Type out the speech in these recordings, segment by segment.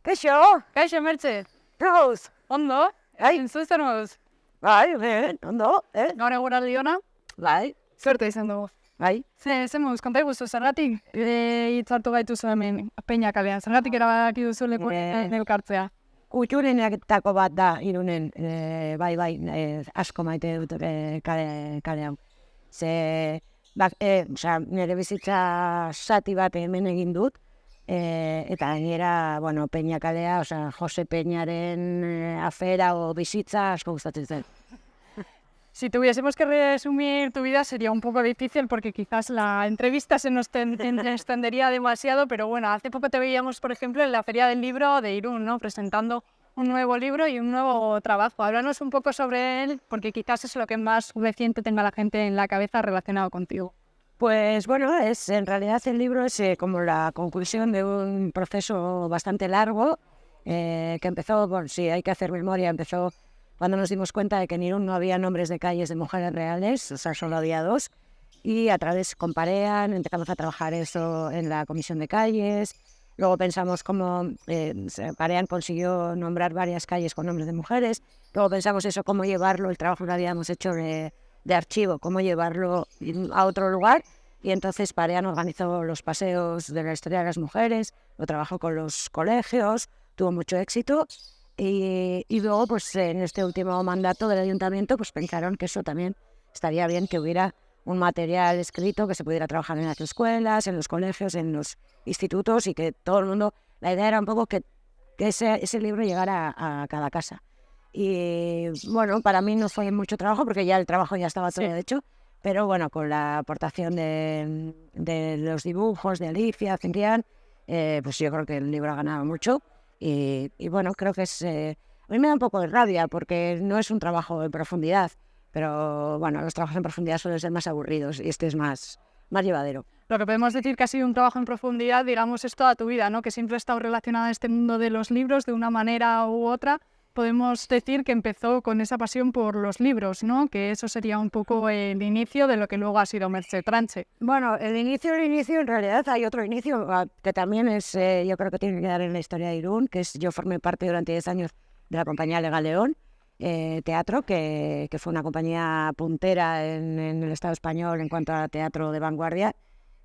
Kaixo! Kaixo, Mertxe, Gauz! ondo? Bai. Entzu zer moduz? Bai, ondo, Gaur eguraldi ona? Bai, Suerte izan dugu. bai. Ze moduz, konta iguzu, zergatik hitzartu gaituzu hemen Peña kalean, zergatik erabaki duzu leku elkartzea? Kulturenetako bat da, Irunen, bai, asko maite dut kale hau. Nire bizitza zati bat hemen egin dut, eta gainera, Peña kalea, Jose Peñaren afera o bizitza asko gustatzen zen. Si tuviésemos que resumir tu vida sería un poco difícil porque quizás la entrevista se nos extendería demasiado, pero bueno, hace poco te veíamos, por ejemplo, en la Feria del Libro de Irún, ¿no? Presentando un nuevo libro y un nuevo trabajo. Háblanos un poco sobre él, porque quizás es lo que más reciente tenga la gente en la cabeza relacionado contigo. Pues en realidad el libro es como la conclusión de un proceso bastante largo, que empezó, sí, hay que hacer memoria, empezó cuando nos dimos cuenta de que en Irún no había nombres de calles de mujeres reales, solo había 2, y a través con Parean empezamos a trabajar eso en la comisión de calles. Luego pensamos cómo Parean consiguió nombrar varias calles con nombres de mujeres. Luego pensamos eso, cómo llevarlo, el trabajo que habíamos hecho de archivo, cómo llevarlo a otro lugar. Y entonces Parean organizó los paseos de la historia de las mujeres, lo trabajó con los colegios, tuvo mucho éxito. Y luego, en este último mandato del ayuntamiento, pensaron que eso también estaría bien, que hubiera un material escrito que se pudiera trabajar en las escuelas, en los colegios, en los institutos, y que todo el mundo, la idea era un poco que ese libro llegara a cada casa. Y para mí no fue mucho trabajo porque ya el trabajo ya estaba todo hecho, pero con la aportación de los dibujos de Alicia, Cintrián, yo creo que el libro ha ganado mucho. Y creo que a mí me da un poco de rabia porque no es un trabajo en profundidad, pero los trabajos en profundidad suelen ser más aburridos y este es más llevadero. Lo que podemos decir que ha sido un trabajo en profundidad, digamos, es toda tu vida, ¿no? Que siempre ha estado relacionada a este mundo de los libros de una manera u otra. Podemos decir que empezó con esa pasión por los libros, ¿no? Que eso sería un poco el inicio de lo que luego ha sido Mertxe Tranche. Bueno, el inicio, en realidad hay otro inicio que también es, yo creo que tiene que dar en la historia de Irún, que es, yo formé parte durante 10 años de la compañía Legal León, teatro, que fue una compañía puntera en el Estado español en cuanto a teatro de vanguardia,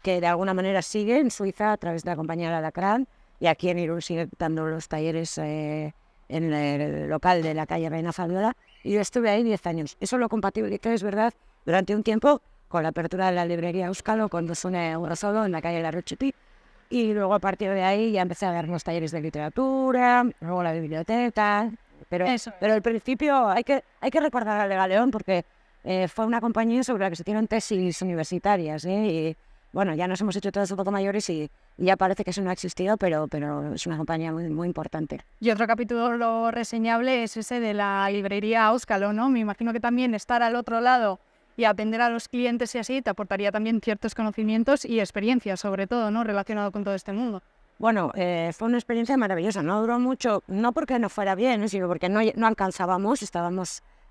que de alguna manera sigue en Suiza a través de la compañía La Alacrán, y aquí en Irún sigue dando los talleres en el local de la calle Reina Fabiola, y yo estuve ahí 10 años. Eso lo compatibilicé, es verdad, durante un tiempo con la apertura de la librería Euskalo, con Dosune Urosolo en la calle La Rochepi, y luego a partir de ahí ya empecé a dar los talleres de literatura, luego la biblioteca, pero al principio hay que recordar a Legal León porque fue una compañía sobre la que se hicieron tesis universitarias, y ya nos hemos hecho todos un poco mayores y ya parece que eso no ha existido, pero es una compañía muy, muy importante. Y otro capítulo reseñable es ese de la librería Euskalo, ¿no? Me imagino que también estar al otro lado y atender a los clientes y así te aportaría también ciertos conocimientos y experiencias, sobre todo, ¿no? Relacionado con todo este mundo. Bueno, fue una experiencia maravillosa. No duró mucho, no porque no fuera bien, sino porque no alcanzábamos.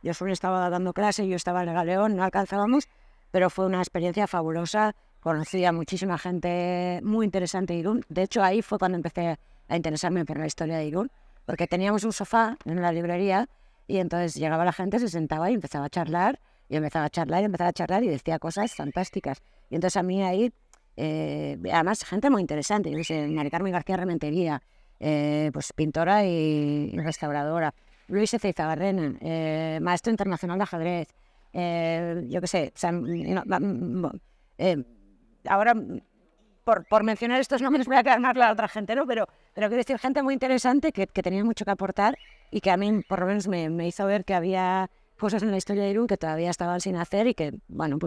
Yo solo estaba dando clase, yo estaba en Legal León, no alcanzábamos, pero fue una experiencia fabulosa. Conocí a muchísima gente muy interesante de Irún. De hecho, ahí fue cuando empecé a interesarme por la historia de Irún, porque teníamos un sofá en la librería y entonces llegaba la gente, se sentaba y empezaba a charlar, y empezaba a charlar y decía cosas fantásticas. Y entonces a mí ahí, además gente muy interesante, yo sé, Mari Carmen García Rementería, pintora y restauradora, Luis Ezeizabarrena, maestro internacional de ajedrez, yo qué sé, ahora, por mencionar estos nombres, voy a quedar mal a la otra gente, ¿no? Pero quiero decir, gente muy interesante que tenía mucho que aportar y que a mí, por lo menos, me hizo ver que había cosas en la historia de Irún que todavía estaban sin hacer y que,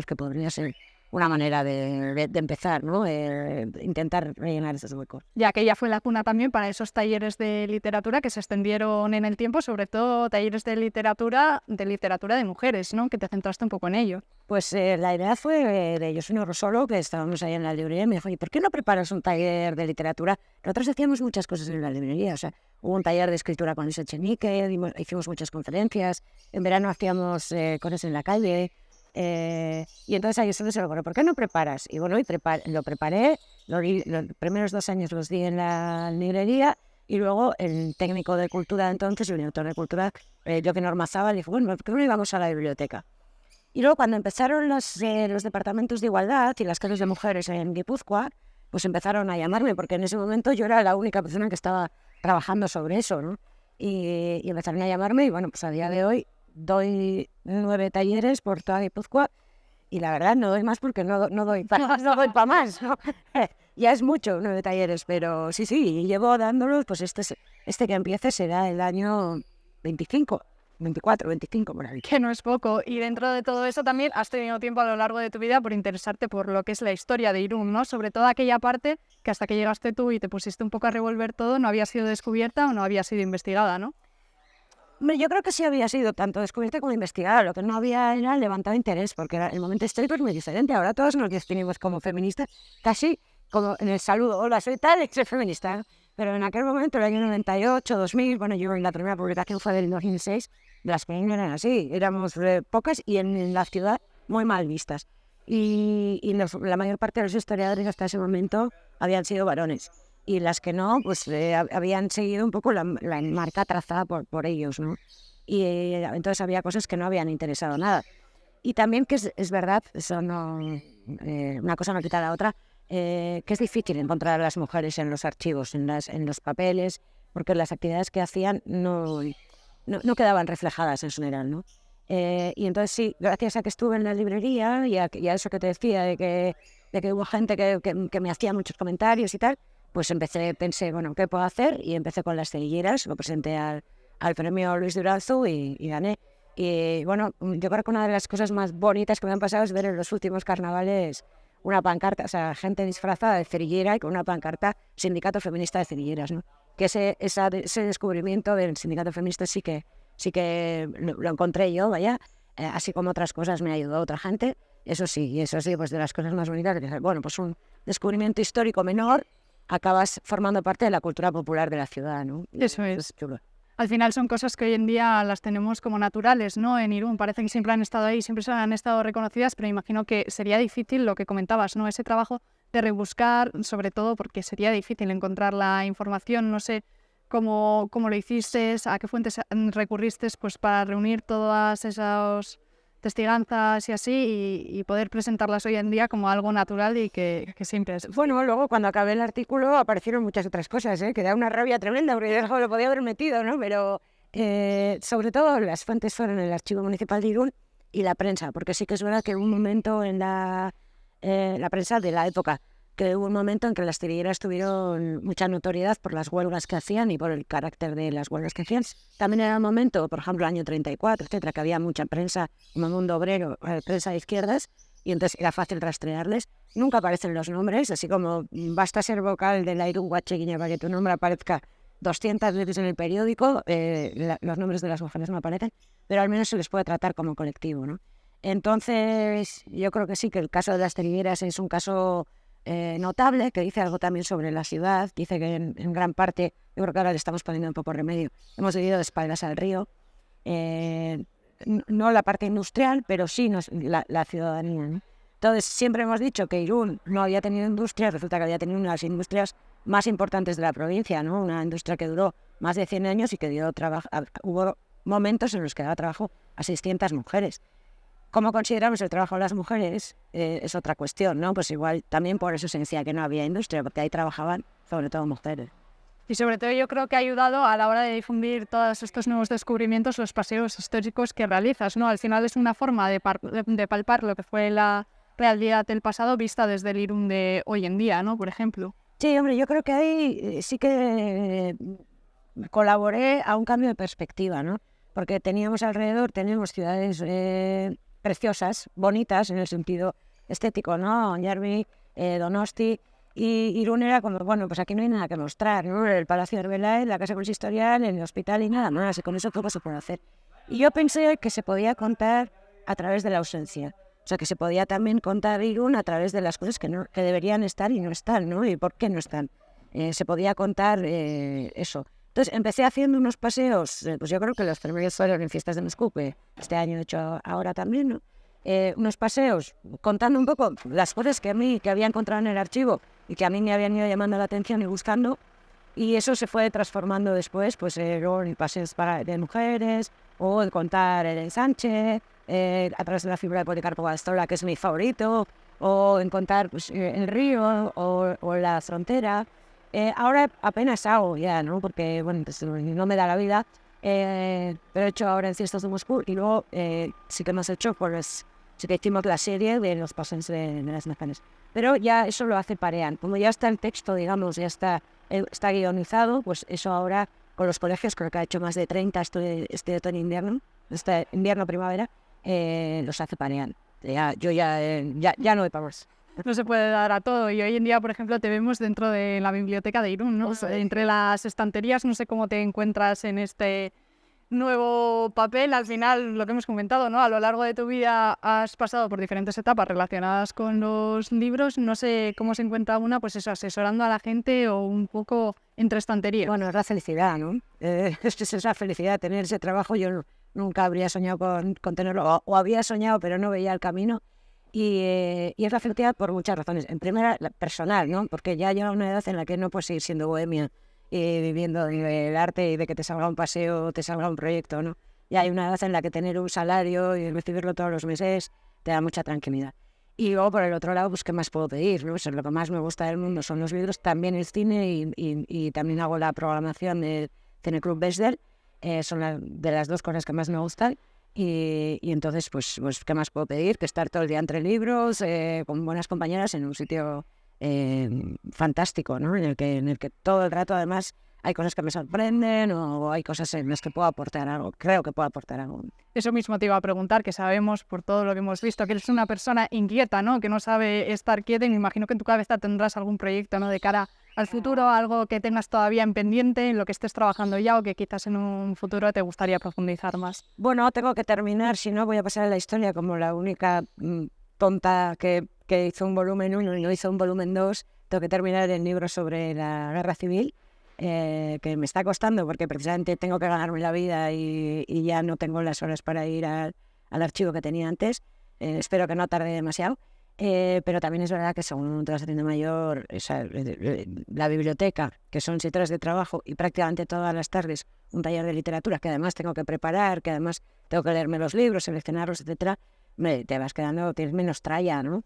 que podría ser una manera de empezar, ¿no? Intentar rellenar esos huecos. Ya que ella fue la cuna también para esos talleres de literatura que se extendieron en el tiempo, sobre todo talleres de literatura de mujeres, ¿no? Que te centraste un poco en ello. Pues la idea fue de Josune Urosolo, que estábamos ahí en la librería, y me dijo, ¿y por qué no preparas un taller de literatura? Nosotros hacíamos muchas cosas en la librería, hubo un taller de escritura con Luis Echenique, hicimos muchas conferencias, en verano hacíamos cosas en la calle, y entonces a Josune se lo ocurrió, ¿por qué no preparas? Y lo preparé, los primeros 2 años los di en la librería, Y luego el técnico de cultura de entonces, el director de cultura, Joaquín Ormazábal, dijo, bueno, ¿por qué no íbamos a la biblioteca? Y luego cuando empezaron los departamentos de igualdad y las casas de mujeres en Guipúzcoa, pues empezaron a llamarme, porque en ese momento yo era la única persona que estaba trabajando sobre eso, ¿no? Y empezaron a llamarme y bueno, pues a día de hoy doy 9 talleres por toda Guipúzcoa y la verdad no doy más porque no doy para más, ¿no? Ya es mucho 9 talleres, pero sí, llevo dándolos, pues este que empiece será el año 25. 24, 25 por ahí. Que no es poco. Y dentro de todo eso también has tenido tiempo a lo largo de tu vida por interesarte por lo que es la historia de Irún, ¿no? Sobre todo aquella parte que hasta que llegaste tú y te pusiste un poco a revolver todo no había sido descubierta o no había sido investigada, ¿no? Hombre, yo creo que sí había sido tanto descubierta como investigada. Lo que no había era levantado interés, porque el momento histórico es muy diferente. Ahora todos nos definimos como feministas, casi como en el saludo, hola, soy tal, soy feminista, ¿no? Pero en aquel momento, el año 98, 2000, bueno, yo la primera publicación fue del 2006, las que no eran así, éramos pocas y en la ciudad muy mal vistas. Y la mayor parte de los historiadores hasta ese momento habían sido varones. Y las que no, pues habían seguido un poco la marca trazada por ellos, ¿no? Y entonces había cosas que no habían interesado nada. Y también que es verdad, eso no, una cosa no quita la otra, que es difícil encontrar a las mujeres en los archivos, en los papeles, porque las actividades que hacían no quedaban reflejadas en general, ¿no? Y entonces sí, gracias a que estuve en la librería y a eso que te decía, de que hubo gente que me hacía muchos comentarios y tal, pues pensé, bueno, ¿qué puedo hacer? Y empecé con las cerilleras, lo presenté al premio Luis Durazzo y gané. Y bueno, yo creo que una de las cosas más bonitas que me han pasado es ver en los últimos carnavales una pancarta, o sea, gente disfrazada de cerillera y con una pancarta Sindicato Feminista de Cerilleras, ¿no? Que ese descubrimiento del sindicato feminista sí que lo encontré yo, vaya, así como otras cosas me ayudó otra gente, eso sí, pues de las cosas más bonitas, que, bueno, pues un descubrimiento histórico menor, acabas formando parte de la cultura popular de la ciudad, ¿no? Eso es. Chulo. Al final son cosas que hoy en día las tenemos como naturales, ¿no? En Irún parece que siempre han estado ahí, siempre han estado reconocidas, pero imagino que sería difícil lo que comentabas, ¿no? Ese trabajo de rebuscar, sobre todo porque sería difícil encontrar la información, no sé cómo lo hiciste, a qué fuentes recurriste pues para reunir todas esas testiganzas y así y poder presentarlas hoy en día como algo natural y que siempre es. Bueno, luego cuando acabé el artículo aparecieron muchas otras cosas, que da una rabia tremenda porque yo lo podía haber metido, ¿no? Pero sobre todo las fuentes fueron el Archivo Municipal de Irún y la prensa, porque sí que es verdad que hubo un momento en la prensa de la época, que hubo un momento en que las cerilleras tuvieron mucha notoriedad por las huelgas que hacían y por el carácter de las huelgas que hacían. También era un momento, por ejemplo, el año 34, etcétera, que había mucha prensa, como el Mundo Obrero, prensa de izquierdas, y entonces era fácil rastrearles. Nunca aparecen los nombres, así como basta ser vocal de la Irún Guacheguiña para que tu nombre aparezca 200 veces en el periódico, los nombres de las mujeres no aparecen, pero al menos se les puede tratar como colectivo, ¿no? Entonces, yo creo que sí, que el caso de las cerilleras es un caso notable, que dice algo también sobre la ciudad, dice que en gran parte, yo creo que ahora le estamos poniendo un poco remedio, hemos vivido de espaldas al río, no la parte industrial, pero sí la ciudadanía, ¿no? Entonces, siempre hemos dicho que Irún no había tenido industria, resulta que había tenido una de las industrias más importantes de la provincia, ¿no? Una industria que duró más de 100 años y que dio trabajo, hubo momentos en los que daba trabajo a 600 mujeres. ¿Cómo consideramos el trabajo de las mujeres? Es otra cuestión, ¿no? Pues igual también por eso se decía que no había industria, porque ahí trabajaban sobre todo mujeres. Y sobre todo yo creo que ha ayudado a la hora de difundir todos estos nuevos descubrimientos los paseos históricos que realizas, ¿no? Al final es una forma de palpar lo que fue la realidad del pasado vista desde el Irún de hoy en día, ¿no? Por ejemplo. Sí, hombre, yo creo que ahí sí que colaboré a un cambio de perspectiva, ¿no? Porque tenemos ciudades preciosas, bonitas en el sentido estético, ¿no? Yarbi, Donosti, y Irún era como, bueno, pues aquí no hay nada que mostrar, ¿no? El Palacio de Arbeláez, la Casa Consistorial, el hospital y nada más, y con eso poco se puede hacer. Y yo pensé que se podía contar a través de la ausencia, o sea, que se podía también contar Irún a través de las cosas que deberían estar y no están, ¿no? Y por qué no están. Se podía contar eso. Entonces empecé haciendo unos paseos, pues yo creo que los primeros fueron en Fiestas de Moscú, que este año he hecho ahora también, ¿no? Unos paseos contando un poco las cosas que había encontrado en el archivo y que a mí me habían ido llamando la atención y buscando, Y eso se fue transformando después, pues luego en paseos de mujeres, o el contar el ensanche, a través de la figura de Policarpo Bastola, que es mi favorito, o en contar pues, el río o la frontera. Ahora apenas hago ya, ¿no? Porque, bueno, pues, no me da la vida. Pero he hecho ahora en Fiestas de Moscú y luego sí que hemos hecho, pues sí que hicimos la serie de los paseos de las naciones. Pero ya eso lo hace Parean. Como ya está el texto, digamos, ya está guionizado, pues eso ahora con los colegios, creo que ha hecho más de 30 este otoño-invierno, este invierno-primavera, los hace Parean. Yo ya no doy para más. No se puede dar a todo y hoy en día, por ejemplo, te vemos dentro de la biblioteca de Irún, ¿no? Entre las estanterías, no sé cómo te encuentras en este nuevo papel. Al final, lo que hemos comentado, ¿no? A lo largo de tu vida has pasado por diferentes etapas relacionadas con los libros. No sé cómo se encuentra una, pues eso, asesorando a la gente o un poco entre estanterías. Bueno, es la felicidad, ¿no? Es la felicidad, tener ese trabajo. Yo nunca habría soñado con tenerlo, o había soñado, pero no veía el camino. Y es la felicidad por muchas razones. En primera, la personal, ¿no? Porque ya llega una edad en la que no puedes seguir siendo bohemia y viviendo del arte y de que te salga un paseo o te salga un proyecto, ¿no? Ya hay una edad en la que tener un salario y recibirlo todos los meses te da mucha tranquilidad. Y luego, por el otro lado, pues, ¿qué más puedo pedir, no? Eso es lo que más me gusta del mundo, son los libros, también el cine y también hago la programación del Cineclub Besder. Son de las dos cosas que más me gustan. Y entonces, pues, ¿qué más puedo pedir? Que estar todo el día entre libros, con buenas compañeras, en un sitio fantástico, ¿no? En el que todo el rato, además, hay cosas que me sorprenden o hay cosas en las que puedo aportar algo. Creo que puedo aportar algo. Eso mismo te iba a preguntar, que sabemos por todo lo que hemos visto que eres una persona inquieta, ¿no? Que no sabe estar quieta y me imagino que en tu cabeza tendrás algún proyecto, ¿no? De cara al futuro, algo que tengas todavía en pendiente, en lo que estés trabajando ya o que quizás en un futuro te gustaría profundizar más. Bueno, tengo que terminar, si no voy a pasar a la historia como la única tonta que hizo un volumen 1 y no hizo un volumen 2. Tengo que terminar el libro sobre la guerra civil, que me está costando porque precisamente tengo que ganarme la vida y ya no tengo las horas para ir al archivo que tenía antes. Espero que no tarde demasiado. Pero también es verdad que según te vas haciendo mayor, la biblioteca, que son 7 horas de trabajo y prácticamente todas las tardes un taller de literatura que además tengo que preparar, que además tengo que leerme los libros, seleccionarlos, etcétera, te vas quedando, tienes menos tralla, ¿no?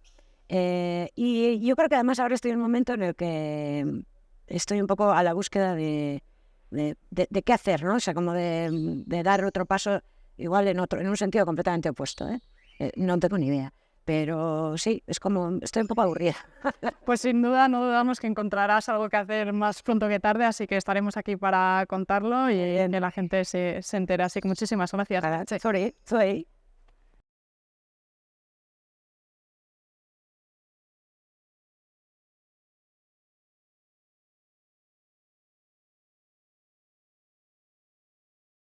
Y yo creo que además ahora estoy en un momento en el que estoy un poco a la búsqueda de qué hacer, ¿no? O sea, como de dar otro paso igual en un sentido completamente opuesto, ¿eh? No tengo ni idea. Pero sí, es como, estoy un poco aburrida. Pues sin duda, no dudamos que encontrarás algo que hacer más pronto que tarde, así que estaremos aquí para contarlo y que la gente se entere. Así que muchísimas gracias. Sorry.